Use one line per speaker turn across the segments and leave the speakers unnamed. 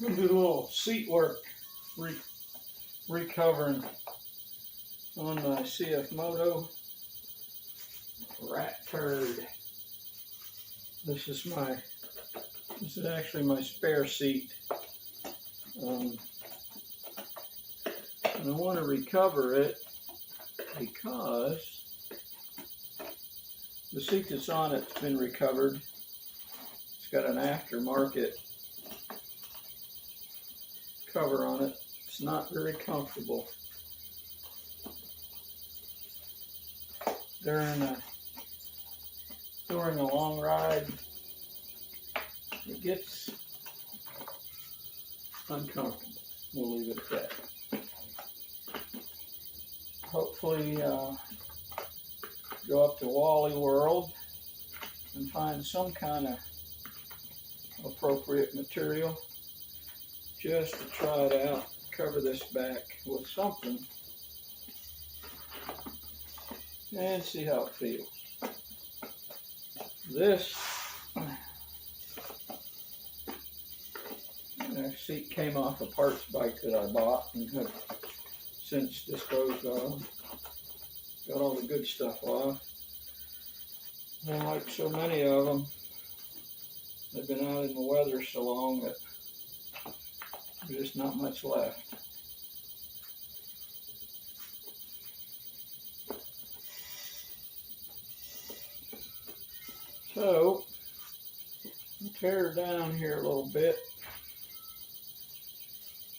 I'm going to do a little seat work, recovering on my CF Moto RatTurd. This is actually my spare seat. And I want to recover it because the seat that's on it's been recovered. It's got an aftermarket cover on it. It's not very comfortable. During a long ride, it gets uncomfortable. We'll leave it at that. Hopefully go up to Wally World and find some kind of appropriate material just to try it out, cover this back with something and see how it feels. This seat came off a parts bike that I bought and have since disposed of. Got all the good stuff off. And like so many of them, they've been out in the weather so long that there's just not much left. So, I'll tear her down here a little bit.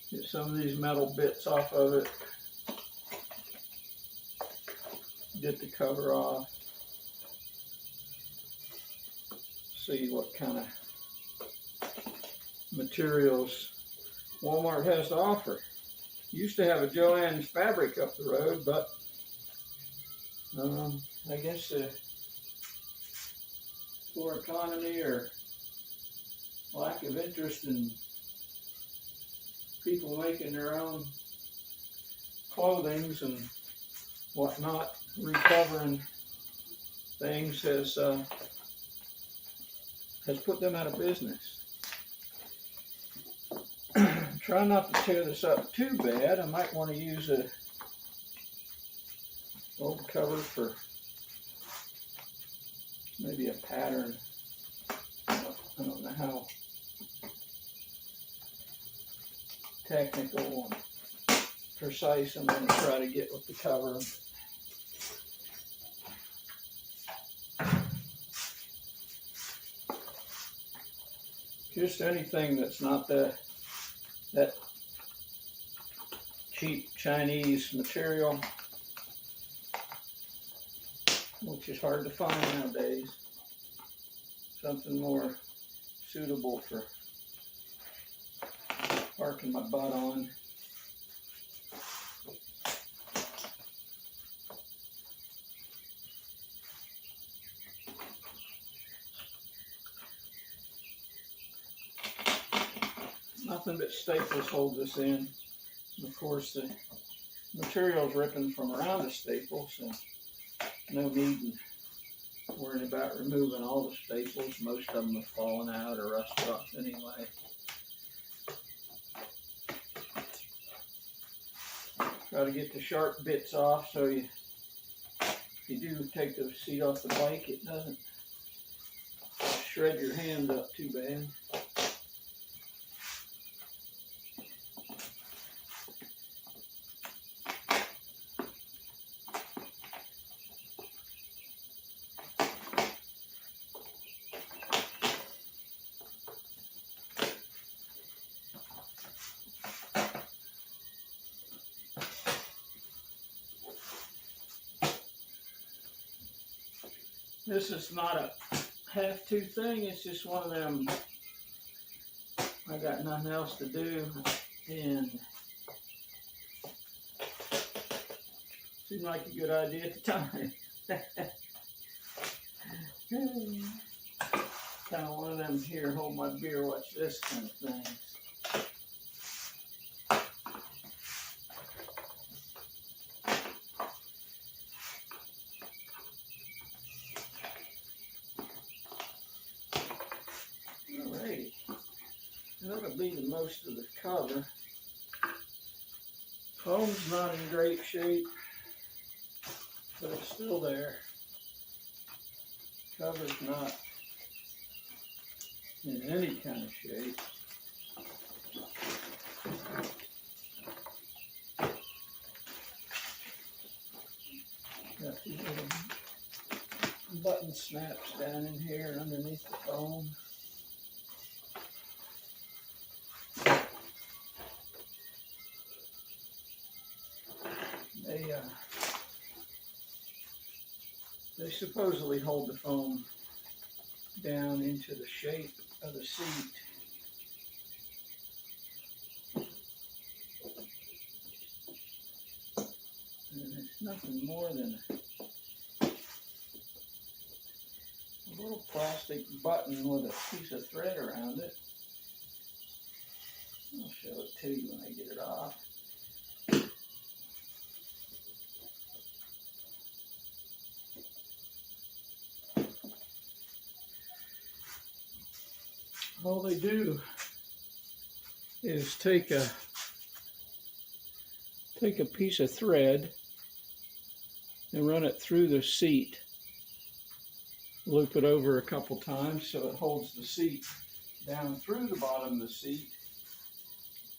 Get some of these metal bits off of it. Get the cover off. See what kind of materials Walmart has to offer. Used to have a Joann's Fabric up the road, but I guess poor economy or lack of interest in people making their own clothings and whatnot, recovering things has put them out of business. Try not to tear this up too bad. I might want to use a old cover for maybe a pattern. I don't know how technical and precise I'm going to try to get with the cover. Just anything that's not that cheap Chinese material, which is hard to find nowadays. Something more suitable for parking my butt on. Nothing but staples hold this in. And of course, the material's ripping from around the staple, so no need in worrying about removing all the staples. Most of them have fallen out or rusted off anyway. Try to get the sharp bits off so if you do take the seat off the bike, it doesn't shred your hand up too bad. This is not a have-to thing, it's just one of them, I got nothing else to do, and seemed like a good idea at the time. Kind of one of them here, hold my beer, watch this kind of things. That'll be the most of the cover. Foam's not in great shape, but it's still there. Cover's not in any kind of shape. Got these little button snaps down in here underneath the foam. They supposedly hold the foam down into the shape of the seat. And it's nothing more than a little plastic button with a piece of thread around it. I'll show it to you when I get it off. All they do is take a piece of thread and run it through the seat, loop it over a couple times so it holds the seat down through the bottom of the seat,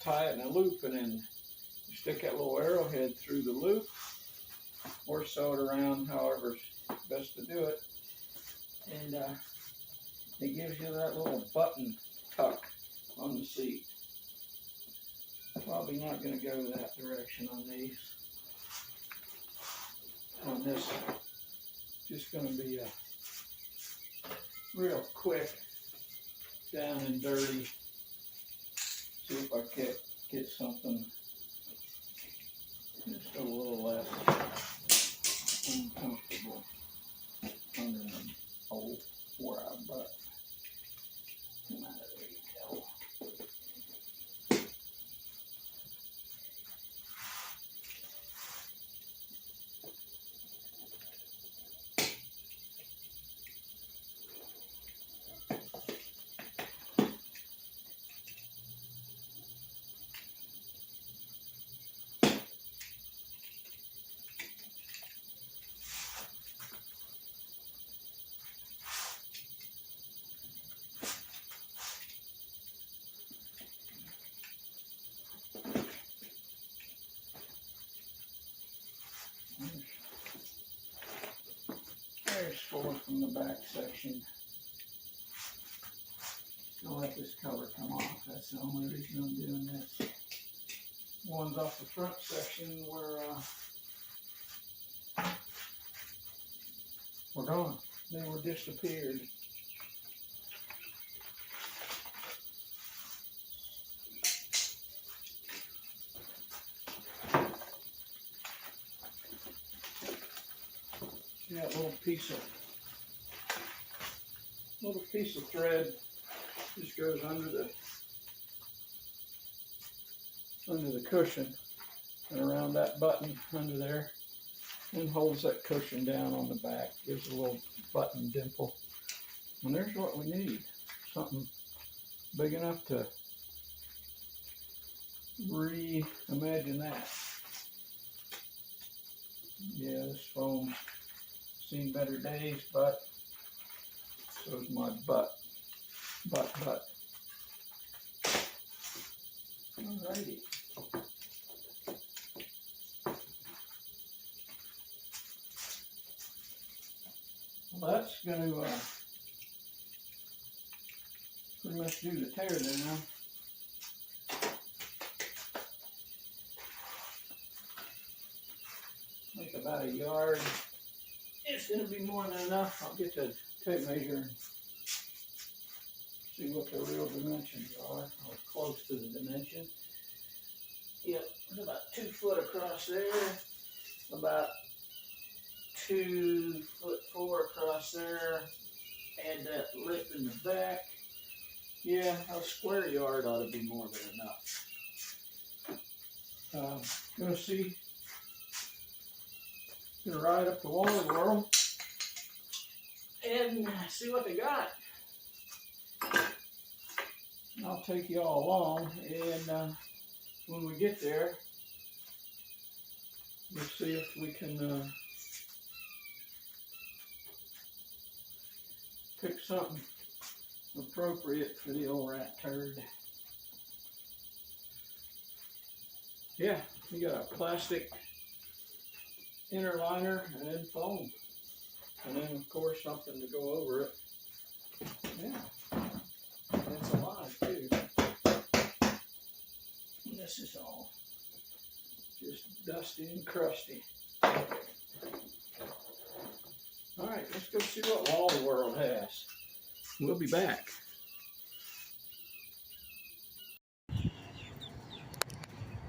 tie it in a loop, and then you stick that little arrowhead through the loop or sew it around, however's best to do it, and it gives you that little button tuck on the seat. Probably not going to go that direction on these. On this, just going to be a real quick down and dirty. See if I can get something just a little less uncomfortable under the old wire butt. Come out of there, you go. There's four from the back section. I'll let this cover come off. That's the only reason I'm doing this. One's off the front section where we're gone. They were disappeared. That little piece of thread just goes under the cushion and around that button under there, and holds that cushion down on the back. Gives a little button dimple, and there's what we need. Something big enough to reimagine that. Yeah, this foam seen better days, but so's my butt. Alrighty. Well, that's going to pretty much do the tear down. Like about a yard. It's going to be more than enough. I'll get the tape measure and see what the real dimensions are. I was close to the dimension. Yep, it's about 2 foot across there, about 2 foot 4 across there. Add that lip in the back. Yeah, a square yard ought to be more than enough. Gonna see. Gonna ride up to Wally World and see what they got. I'll take you all along, and when we get there, we'll see if we can pick something appropriate for the old rat turd. Yeah, you got a plastic inner liner and then foam. And then of course something to go over it. Yeah, and it's alive too. And this is all just dusty and crusty. Alright, let's go see what Wally World has. We'll be back.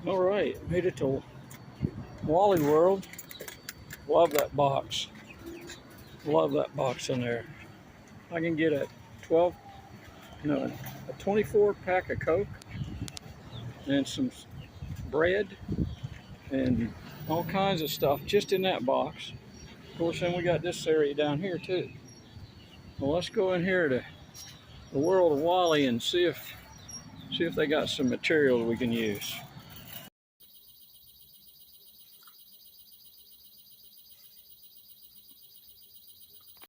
Alright, made it to Wally World. Love that box. Love that box in there. I can get a 24 pack of Coke and some bread and all kinds of stuff just in that box. Of course, then we got this area down here too. Well, let's go in here to the World of Wally and see if they got some material we can use.